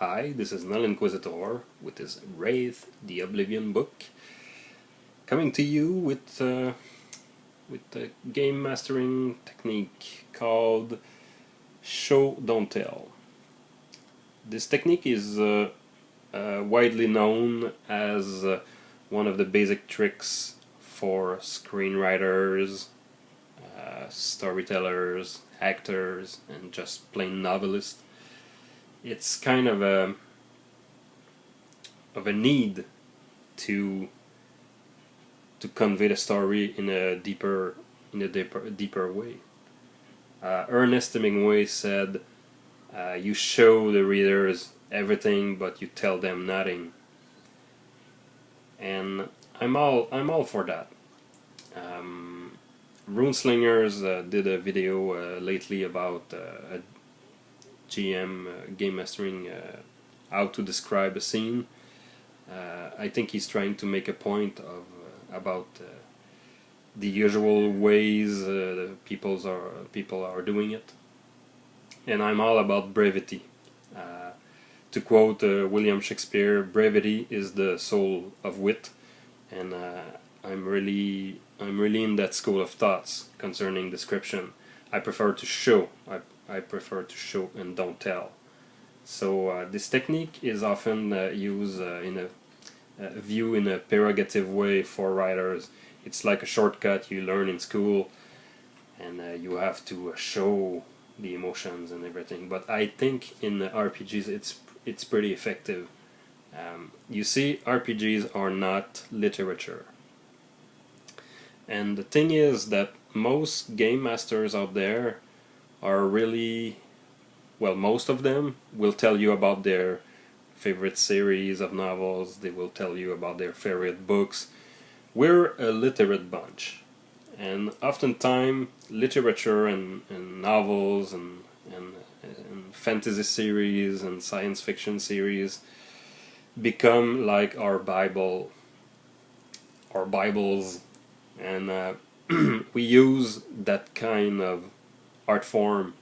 Hi, this is Null Inquisitor with his Wraith, the Oblivion book, coming to you with a game mastering technique called Show Don't Tell. This technique is widely known as one of the basic tricks for screenwriters, storytellers, actors, and just plain novelists. It's kind of a need to convey the story in a deeper way. Ernest Hemingway said, "You show the readers everything, but you tell them nothing." And I'm all for that. Runeslingers did a video lately about a game mastering, how to describe a scene. I think he's trying to make a point of about the usual ways people are doing it, and I'm all about brevity. To quote William Shakespeare, "Brevity is the soul of wit," and I'm really in that school of thoughts concerning description. I prefer to show. I prefer to show and don't tell. So this technique is often used in a view in a prerogative way for writers. It's like a shortcut you learn in school, and you have to show the emotions and everything. But I think in RPGs it's pretty effective. You see, RPGs are not literature, and the thing is that most game masters out there are really, well, most of them will tell you about their favorite series of novels. They will tell you about their favorite books. We're a literate bunch, and oftentimes literature and novels and fantasy series and science fiction series become like our Bibles, and we use that kind of art form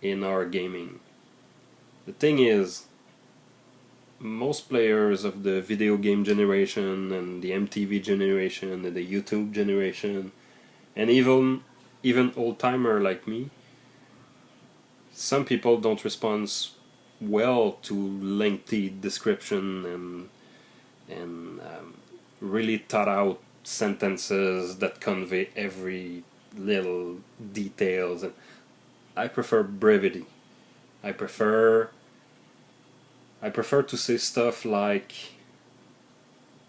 in our gaming. The thing is, most players of the video game generation and the MTV generation and the YouTube generation, and even old-timer like me, some people don't respond well to lengthy description and really thought out sentences that convey every little details. And I prefer brevity. I prefer to say stuff like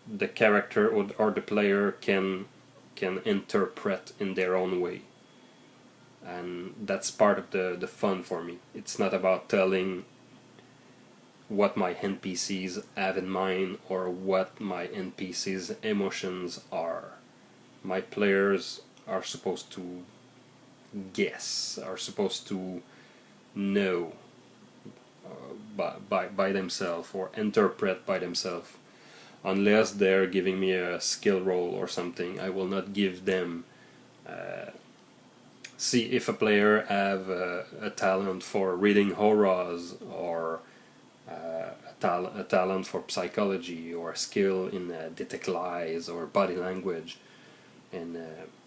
the character or the player can interpret in their own way, and that's part of the fun for me. It's not about telling what my NPCs have in mind or what my NPCs' emotions are. My players are supposed to guess, are supposed to know by themselves or interpret by themselves. Unless they're giving me a skill roll or something, I will not give them. See if a player have a talent for reading auras, or a talent for psychology, or a skill in detect lies or body language, and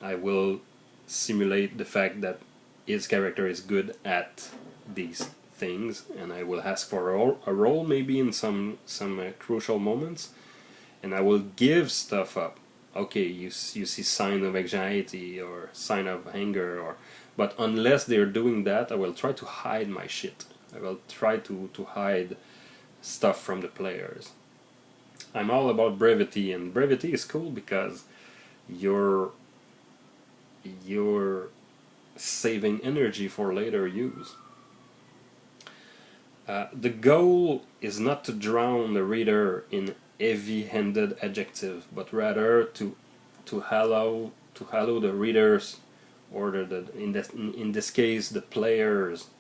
I will simulate the fact that his character is good at these things, and I will ask for a roll maybe in some crucial moments, and I will give stuff up. Okay, you see sign of anxiety or sign of anger, but unless they're doing that, I will try to hide my shit. I will try to hide stuff from the players. I'm all about brevity, and brevity is cool because you're saving energy for later use. The goal is not to drown the reader in heavy-handed adjectives, but rather to allow the readers, or in this case the players,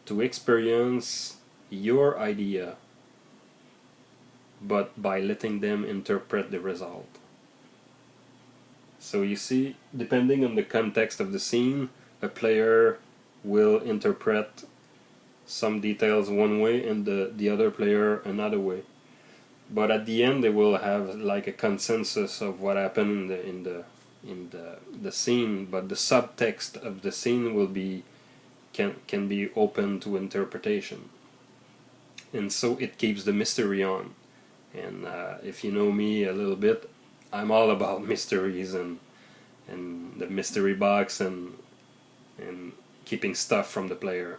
to experience your idea, but by letting them interpret the result. So you see, depending on the context of the scene, a player will interpret some details one way and the other player another way. But at the end, they will have like a consensus of what happened in the scene. But the subtext of the scene will be can be open to interpretation, and so it keeps the mystery on. And if you know me a little bit, I'm all about mysteries and the mystery box and keeping stuff from the player.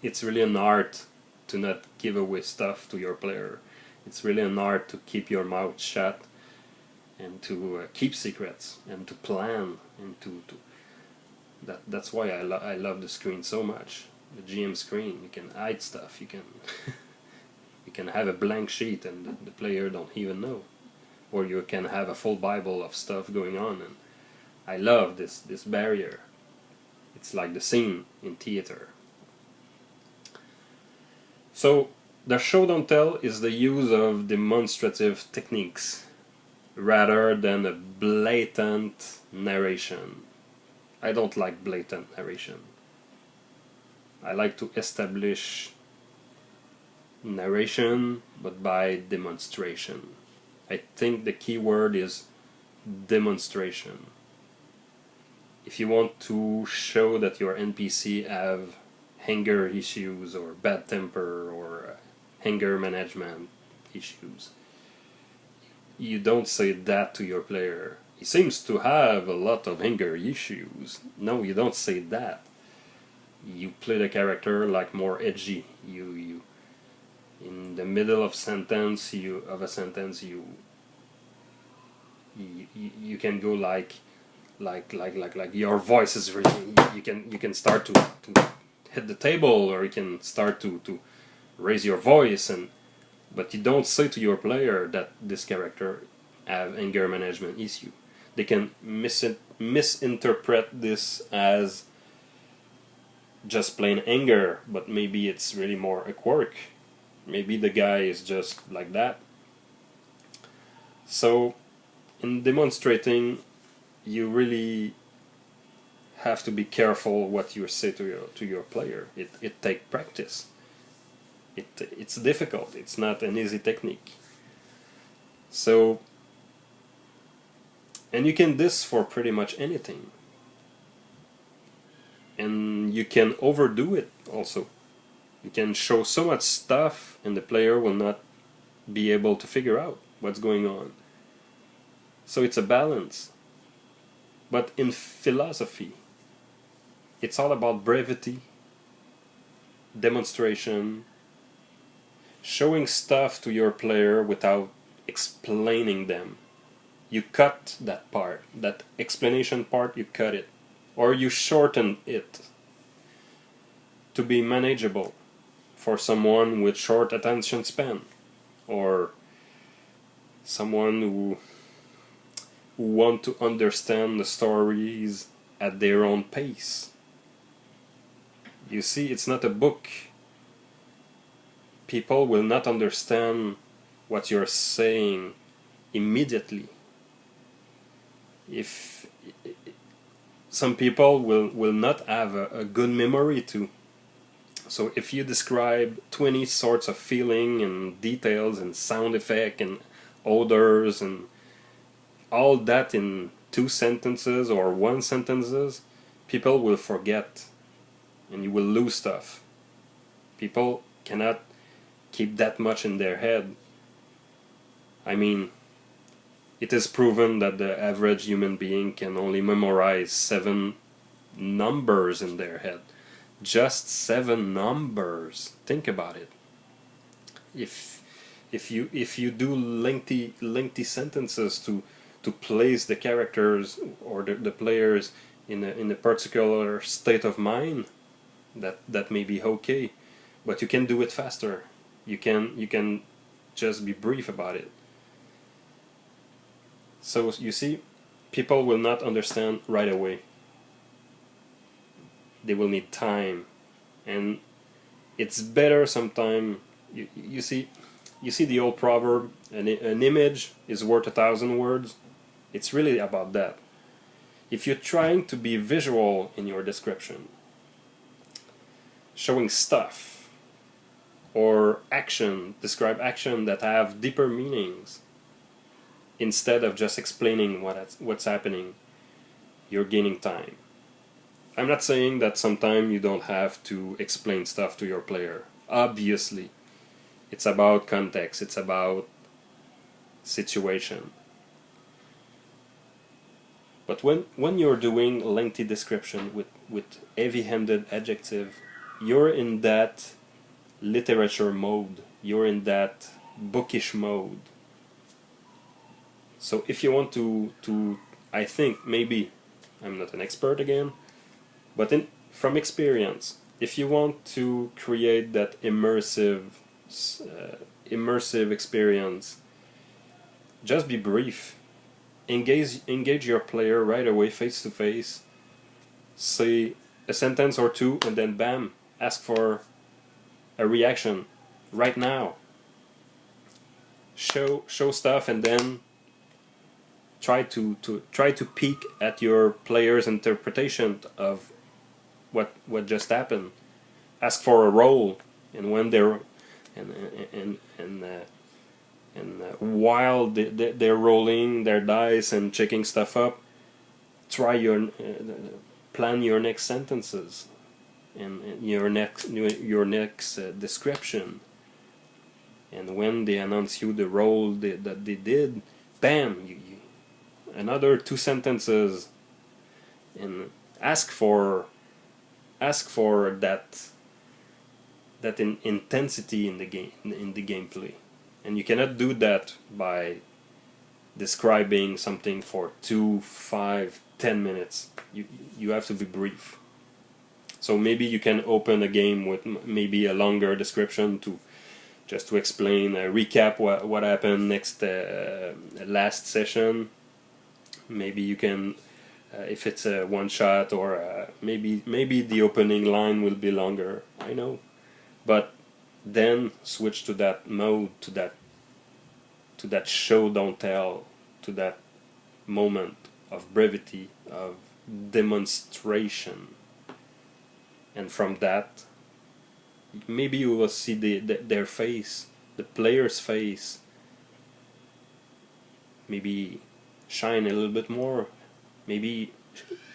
It's really an art to not give away stuff to your player. It's really an art to keep your mouth shut and to keep secrets and to plan and to that's why I love the screen so much. The GM screen, you can hide stuff. You can you can have a blank sheet and the player don't even know, or you can have a full Bible of stuff going on. And I love this barrier. It's like the scene in theater. So the show don't tell is the use of demonstrative techniques rather than a blatant narration. I don't like blatant narration. I like to establish narration, but by demonstration. I think the key word is demonstration. If you want to show that your NPC have anger issues or bad temper or anger management issues, you don't say that to your player. He seems to have a lot of anger issues. No, you don't say that. You play the character like more edgy. You in the middle of a sentence you can go like your voice is really, you can start to hit the table, or you can start to raise your voice, but you don't say to your player that this character have anger management issue. They can misinterpret this as just plain anger, but maybe it's really more a quirk. Maybe the guy is just like that. So in demonstrating, you really have to be careful what you say to your player. It takes practice. It's difficult. It's not an easy technique. So, and you can this for pretty much anything. And you can overdo it also. You can show so much stuff and the player will not be able to figure out what's going on. So it's a balance. But in philosophy, it's all about brevity, demonstration, showing stuff to your player without explaining them. You cut that part, that explanation part, you cut it. Or you shorten it to be manageable for someone with short attention span, or someone who want to understand the stories at their own pace. You see, it's not a book. People will not understand what you're saying immediately. If some people will not have a good memory too. So if you describe 20 sorts of feeling and details and sound effect and odors and all that in 2 sentences or 1 sentences, people will forget and you will lose stuff. People cannot keep that much in their head. I mean, it is proven that the average human being can only memorize 7 numbers in their head. Just 7 numbers. Think about it. If you do lengthy sentences to place the characters or the players in a particular state of mind, that may be okay, but you can do it faster. You can just be brief about it. So you see, people will not understand right away. They will need time, and it's better sometimes. You see the old proverb, an image is worth 1,000 words. It's really about that. If you're trying to be visual in your description, showing stuff or action, describe action that have deeper meanings instead of just explaining what's happening, you're gaining time. I'm not saying that sometimes you don't have to explain stuff to your player. Obviously, it's about context, it's about situation. But when you're doing lengthy description with heavy-handed adjective, you're in that literature mode, you're in that bookish mode. So if you want to I think, maybe, I'm not an expert again, but from experience, if you want to create that immersive experience, just be brief. Engage your player right away, face to face. Say a sentence or two, and then bam, ask for a reaction right now. Show stuff, and then try to peek at your player's interpretation of what just happened. Ask for a role, and when they're while they're rolling their dice and checking stuff up, try plan your next sentences and your next description. And when they announce you the role that they did, bam, you another 2 sentences, and ask for that intensity in the game, in the gameplay. And you cannot do that by describing something for 2, 5, 10 minutes. You have to be brief. So maybe you can open a game with maybe a longer description to explain, recap what happened last session. Maybe you can, if it's a one shot, or maybe the opening line will be longer. I know, but then switch to that mode, to that show don't tell, to that moment of brevity, of demonstration. And from that, maybe you will see their face, the player's face, maybe shine a little bit more. Maybe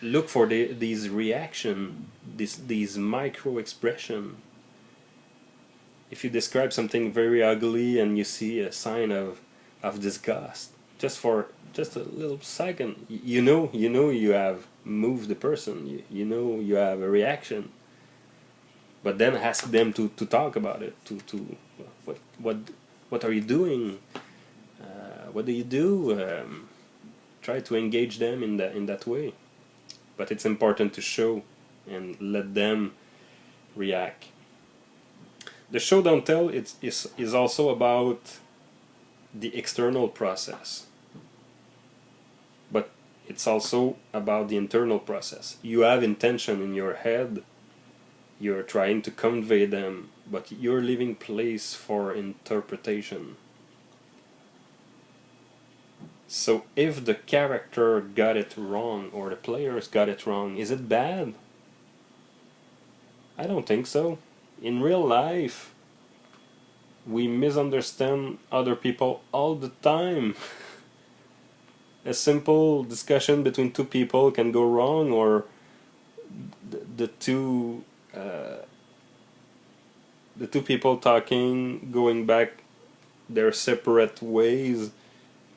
look for these reaction, these micro-expression. If you describe something very ugly and you see a sign of disgust, just a little second, you know you have moved the person, you know you have a reaction. But then ask them to talk about it. What are you doing? What do you do? Try to engage them in that way. But it's important to show and let them react. The show don't tell is also about the external process, but it's also about the internal process. You have intention in your head, you're trying to convey them, but you're leaving place for interpretation. So if the character got it wrong, or the players got it wrong, is it bad? I don't think so. In real life, we misunderstand other people all the time. A simple discussion between two people can go wrong, or the two people talking, going back their separate ways,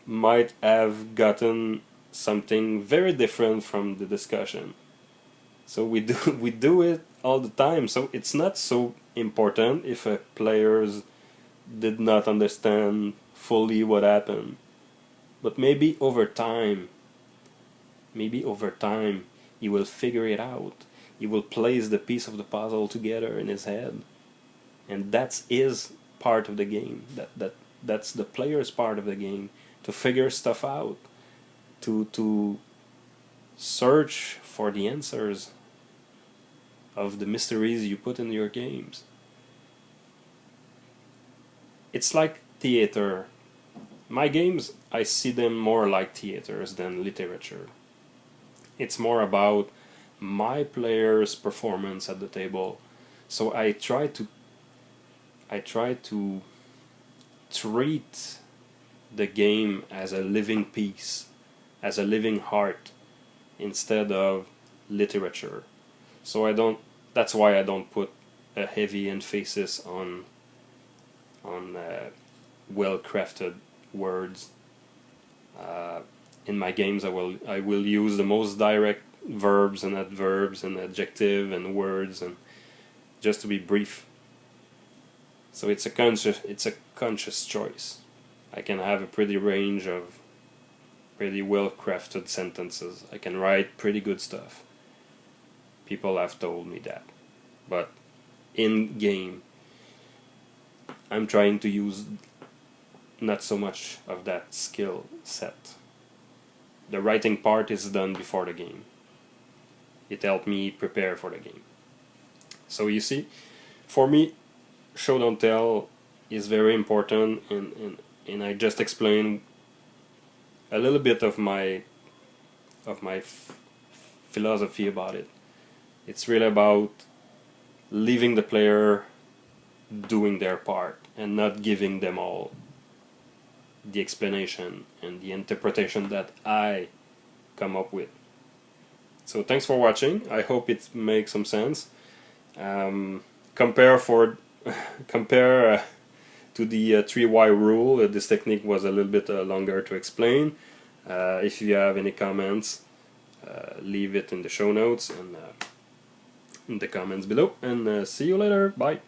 might have gotten something very different from the discussion. So we do it all the time. So it's not so important if a players did not understand fully what happened. But maybe over time he will figure it out. He will place the piece of the puzzle together in his head, and that's his part of the game. That's the player's part of the game, to figure stuff out, to search for the answers of the mysteries you put in your games. It's like theater. My games, I see them more like theaters than literature. It's more about my player's performance at the table. So I try to treat the game as a living piece, as a living heart, instead of literature. So that's why I don't put a heavy emphasis on well-crafted words. In my games, I will use the most direct verbs and adverbs and adjective and words, and just to be brief. So it's a conscious choice. I can have a pretty range of pretty well-crafted sentences. I can write pretty good stuff. People have told me that. But in game, I'm trying to use not so much of that skill set. The writing part is done before the game. It helped me prepare for the game. So you see, for me, show don't tell is very important, and I just explained a little bit of my philosophy about it. It's really about leaving the player doing their part and not giving them all the explanation and the interpretation that I come up with. So thanks for watching. I hope it makes some sense. Compare to the 3Y rule. This technique was a little bit longer to explain. If you have any comments, leave it in the show notes and in the comments below, and see you later. Bye.